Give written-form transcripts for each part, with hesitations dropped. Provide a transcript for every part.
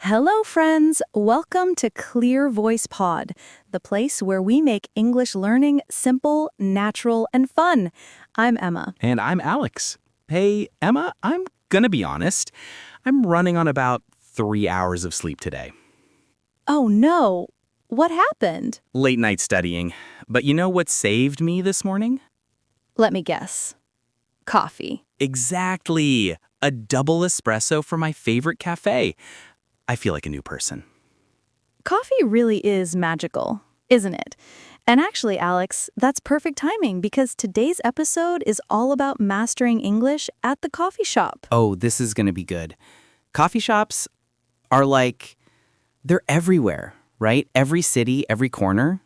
Hello, friends. Welcome to Clear Voice Pod, the place where we make English learning simple, natural, and fun. I'm Emma. And I'm Alex. Hey, Emma, I'm gonna be honest. I'm running on about 3 hours of sleep today. Oh no, what happened? Late night studying. But you know what saved me this morning? Let me guess. Coffee. Exactly. A double espresso from my favorite cafe. I feel like a new person. Coffee really is magical, isn't it? And actually, Alex, that's perfect timing because today's episode is all about mastering English at the coffee shop. Oh, this is gonna be good. Coffee shops are they're everywhere, right? Every city, every corner.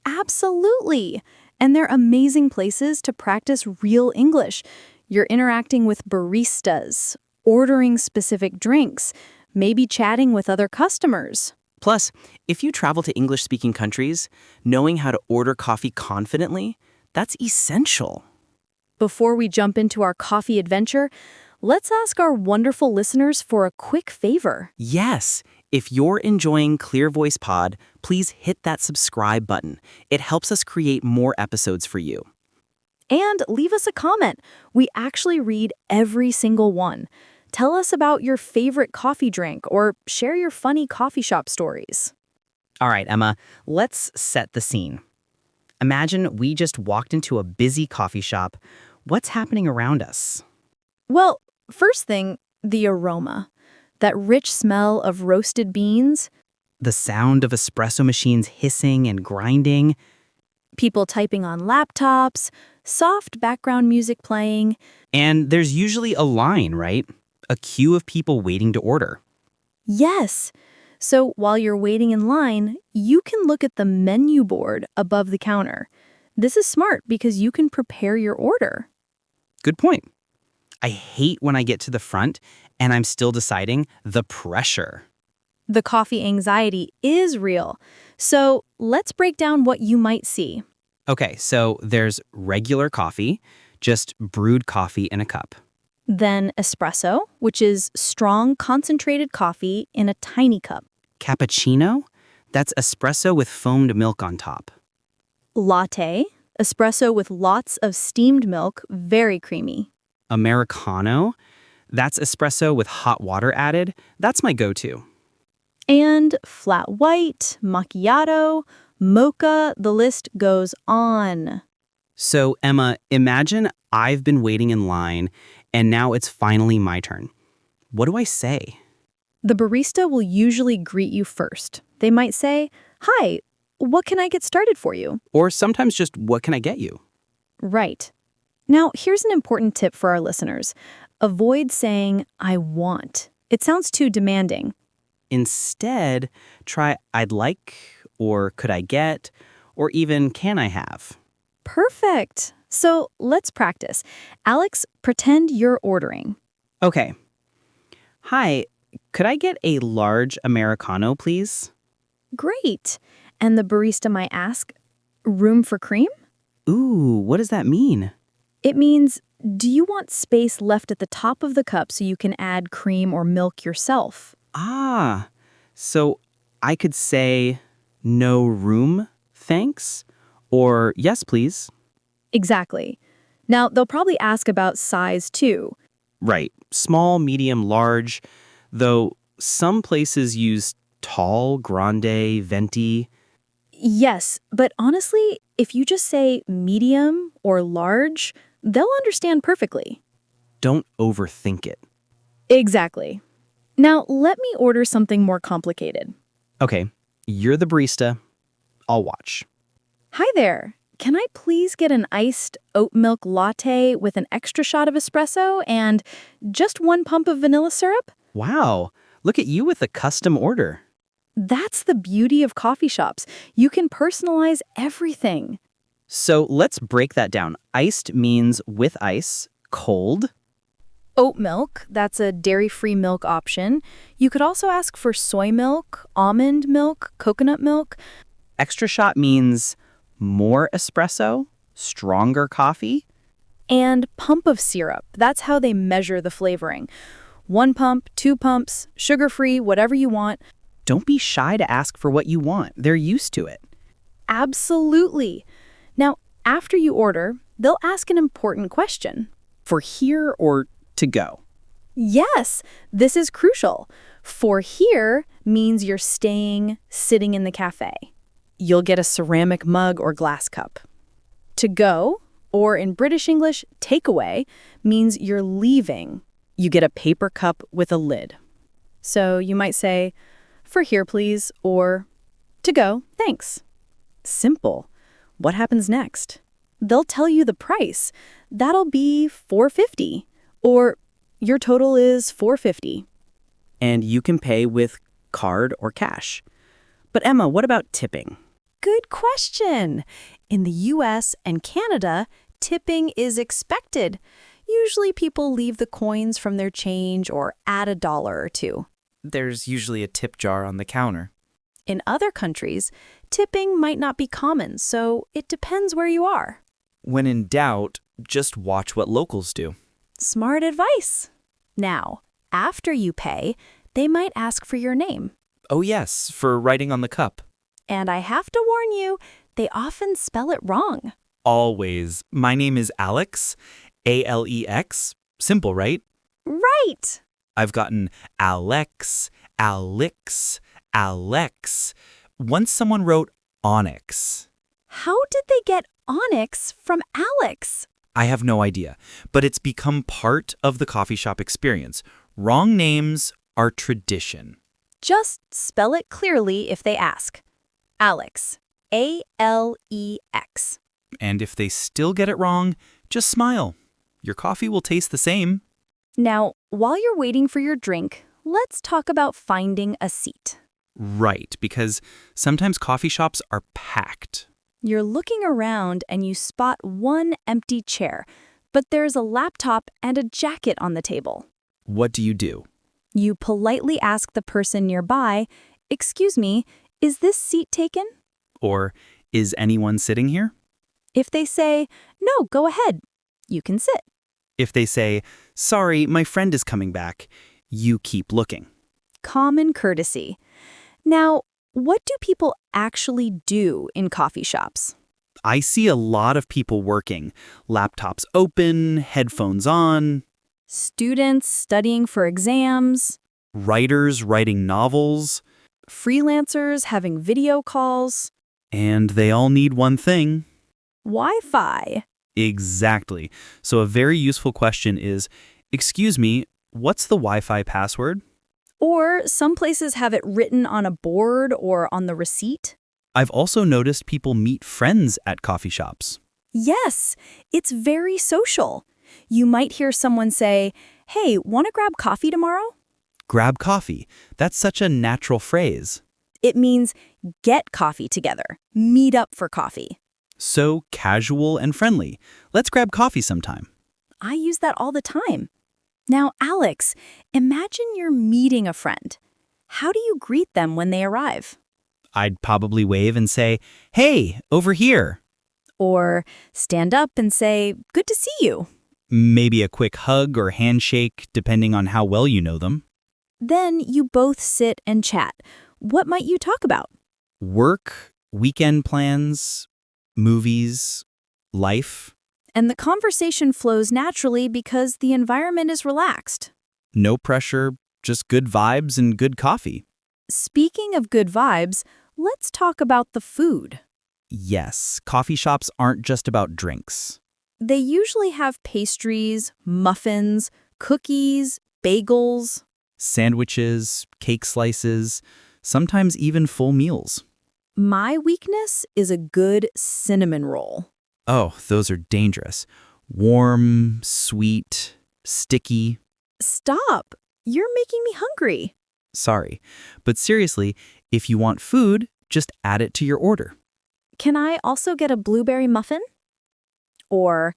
Absolutely. And they're amazing places to practice real English. You're interacting with baristas, ordering specific drinks, maybe chatting with other customers. Plus, if you travel to English-speaking countries, knowing how to order coffee confidently, that's essential. Before we jump into our coffee adventure, let's ask our wonderful listeners for a quick favor. Yes, if you're enjoying Clear Voice Pod, please hit that subscribe button. It helps us create more episodes for you. And leave us a comment. We actually read every single one. Tell us about your favorite coffee drink or share your funny coffee shop stories. All right, Emma, let's set the scene. Imagine we just walked into a busy coffee shop. What's happening around us? Well, first thing, the aroma. That rich smell of roasted beans, The sound of espresso machines hissing and grinding. people typing on laptops, soft background music playing. And there's usually a line, right? A queue of people waiting to order. Yes. So while you're waiting in line, you can look at the menu board above the counter. This is smart because you can prepare your order. Good point. I hate when I get to the front and I'm still deciding. The pressure. The coffee anxiety is real. So let's break down what you might see. Okay, so there's regular coffee, just brewed coffee in a cup. Then espresso, which is strong concentrated coffee in a tiny cup. Cappuccino? That's espresso with foamed milk on top. Latte, espresso with lots of steamed milk, very creamy. Americano? That's espresso with hot water added. That's my go-to. And flat white, macchiato, mocha, the list goes on. So, Emma, imagine I've been waiting in line and now it's finally my turn. What do I say? The barista will usually greet you first. They might say, "Hi, what can I get started for you?" Or sometimes just, what can I get you? Right. Now, here's an important tip for our listeners. Avoid saying, "I want." It sounds too demanding. Instead, try I'd like, or could I get, or even can I have? Perfect. So let's practice. Alex, pretend you're ordering. Okay. Hi, could I get a large Americano, please? Great. And the barista might ask, "Room for cream?" Ooh, what does that mean? It means, do you want space left at the top of the cup so you can add cream or milk yourself? Ah, so I could say, no room, thanks? Or yes, please? Exactly. Now, they'll probably ask about size too. Right, small, medium, large, though some places use tall, grande, venti. Yes, but honestly, if you just say medium or large, they'll understand perfectly. Don't overthink it. Exactly. Now, let me order something more complicated. Okay, you're the barista. I'll watch. Hi there. Can I please get an iced oat milk latte with an extra shot of espresso and just 1 pump of vanilla syrup? Wow, look at you with a custom order. That's the beauty of coffee shops. You can personalize everything. So let's break that down. Iced means with ice, cold. Oat milk, that's a dairy-free milk option. You could also ask for soy milk, almond milk, coconut milk. Extra shot means more espresso, stronger coffee. And pump of syrup. That's how they measure the flavoring. 1 pump, 2 pumps, sugar-free, whatever you want. Don't be shy to ask for what you want. They're used to it. Absolutely. Now, after you order, they'll ask an important question. For here or to go? Yes, this is crucial. For here means you're sitting in the cafe. You'll get a ceramic mug or glass cup. To go, or in British English, takeaway, means you're leaving. You get a paper cup with a lid. So you might say, for here, please, or to go, thanks. Simple. What happens next? They'll tell you the price. That'll be $4.50, or your total is $4.50. And you can pay with card or cash. But Emma, what about tipping? Good question. In the US and Canada, tipping is expected. Usually people leave the coins from their change or add $1 or $2. There's usually a tip jar on the counter. In other countries, tipping might not be common, so it depends where you are. When in doubt, just watch what locals do. Smart advice. Now, after you pay, they might ask for your name. Oh yes, for writing on the cup. And I have to warn you, they often spell it wrong. Always. My name is Alex. Alex. Simple, right? Right! I've gotten Alex, Alex, Alex. Once someone wrote onyx. How did they get onyx from Alex? I have no idea, but it's become part of the coffee shop experience. Wrong names are tradition. Just spell it clearly if they ask. Alex. A-L-E-X. And if they still get it wrong, just smile. Your coffee will taste the same. Now, while you're waiting for your drink, let's talk about finding a seat. Right, because sometimes coffee shops are packed. You're looking around and you spot one empty chair, but there's a laptop and a jacket on the table. What do? You politely ask the person nearby, "Excuse me, is this seat taken?" Or, is anyone sitting here? If they say, "No, go ahead," you can sit. If they say, sorry, my friend is coming back, you keep looking. Common courtesy. Now, what do people actually do in coffee shops? I see a lot of people working. Laptops open, headphones on. Students studying for exams, Writers writing novels. freelancers having video calls, And they all need one thing. Wi-Fi. Exactly. So a very useful question is, excuse me, what's the Wi-Fi password? Or some places have it written on a board or on the receipt. I've also noticed people meet friends at coffee shops. Yes, it's very social. You might hear someone say, "Hey, want to grab coffee tomorrow?" Grab coffee. That's such a natural phrase. It means get coffee together, meet up for coffee. So casual and friendly. Let's grab coffee sometime. I use that all the time. Now, Alex, imagine you're meeting a friend. How do you greet them when they arrive? I'd probably wave and say, hey, over here. Or stand up and say, "Good to see you." Maybe a quick hug or handshake, depending on how well you know them. Then you both sit and chat. What might you talk about? Work, weekend plans, movies, life. And the conversation flows naturally because the environment is relaxed. No pressure, just good vibes and good coffee. Speaking of good vibes, let's talk about the food. Yes, coffee shops aren't just about drinks. They usually have pastries, muffins, cookies, bagels. Sandwiches, cake slices, sometimes even full meals. My weakness is a good cinnamon roll. Oh, those are dangerous. Warm, sweet, sticky. Stop! You're making me hungry. Sorry. But seriously, if you want food, just add it to your order. Can I also get a blueberry muffin? Or,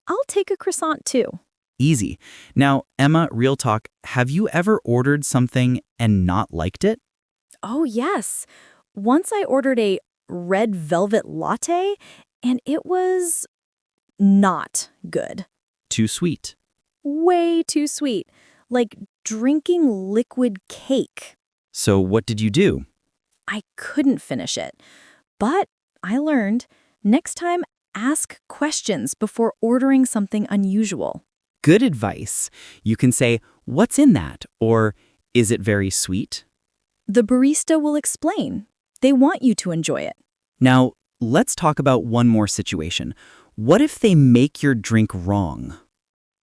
I'll take a croissant too. Easy. Now, Emma, real talk, have you ever ordered something and not liked it? Oh, yes. Once I ordered a red velvet latte, and it was not good. Too sweet. Way too sweet. Like drinking liquid cake. So what did you do? I couldn't finish it. But I learned, next time, ask questions before ordering something unusual. Good advice. You can say, "What's in that?" or "Is it very sweet?" The barista will explain. They want you to enjoy it. Now, let's talk about one more situation. What if they make your drink wrong?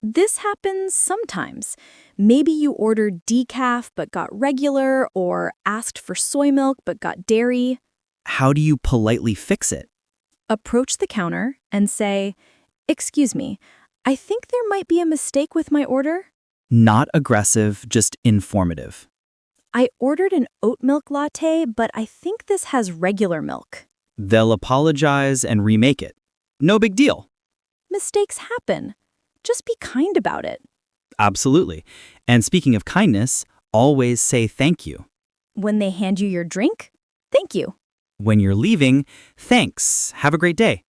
This happens sometimes. Maybe you ordered decaf but got regular, or asked for soy milk but got dairy. How do you politely fix it? Approach the counter and say, "Excuse me, I think there might be a mistake with my order. Not aggressive, just informative. I ordered an oat milk latte, but I think this has regular milk." They'll apologize and remake it. No big deal. Mistakes happen. Just be kind about it. Absolutely. And speaking of kindness, always say thank you. When they hand you your drink, thank you. When you're leaving, thanks. Have a great day.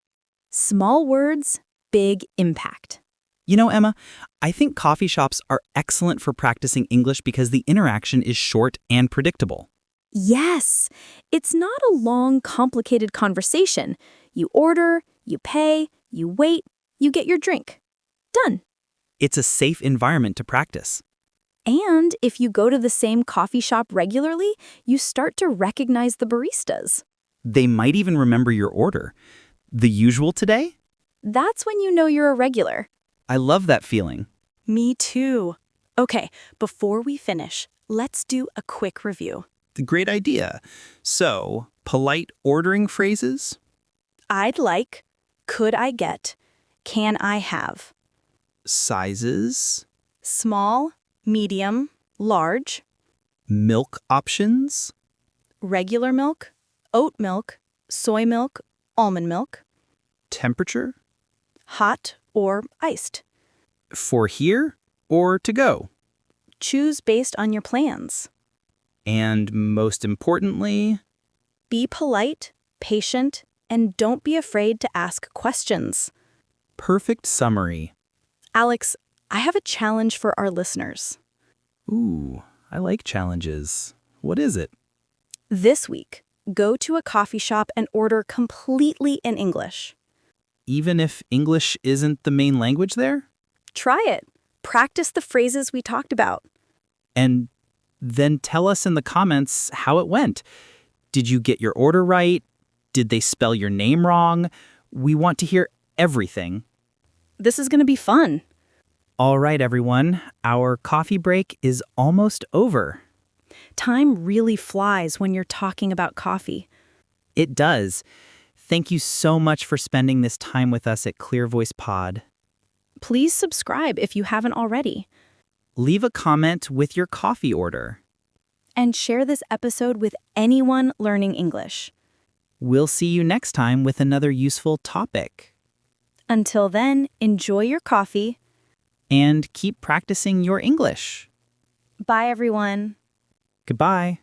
Small words, big impact. You know, Emma, I think coffee shops are excellent for practicing English because the interaction is short and predictable. Yes, it's not a long, complicated conversation. You order, you pay, you wait, you get your drink. Done. It's a safe environment to practice. And if you go to the same coffee shop regularly, you start to recognize the baristas. They might even remember your order. The usual today? That's when you know you're a regular. I love that feeling. Me too. Okay, before we finish, let's do a quick review. Great idea. So, polite ordering phrases? I'd like, could I get, can I have, Sizes? small, medium, large, Milk options? regular milk, oat milk, soy milk, almond milk, Temperature? hot or iced. For here or to go? Choose based on your plans. And most importantly, Be polite, patient, and don't be afraid to ask questions. perfect summary. Alex, I have a challenge for our listeners. Ooh, I like challenges. What is it? This week, go to a coffee shop and order completely in English. Even if English isn't the main language there? Try it. Practice the phrases we talked about. And then tell us in the comments how it went. Did you get your order right? Did they spell your name wrong? We want to hear everything. This is going to be fun. All right, everyone. Our coffee break is almost over. Time really flies when you're talking about coffee. It does. Thank you so much for spending this time with us at Clear Voice Pod. Please subscribe if you haven't already. Leave a comment with your coffee order. And share this episode with anyone learning English. We'll see you next time with another useful topic. Until then, enjoy your coffee. And keep practicing your English. Bye, everyone. Goodbye.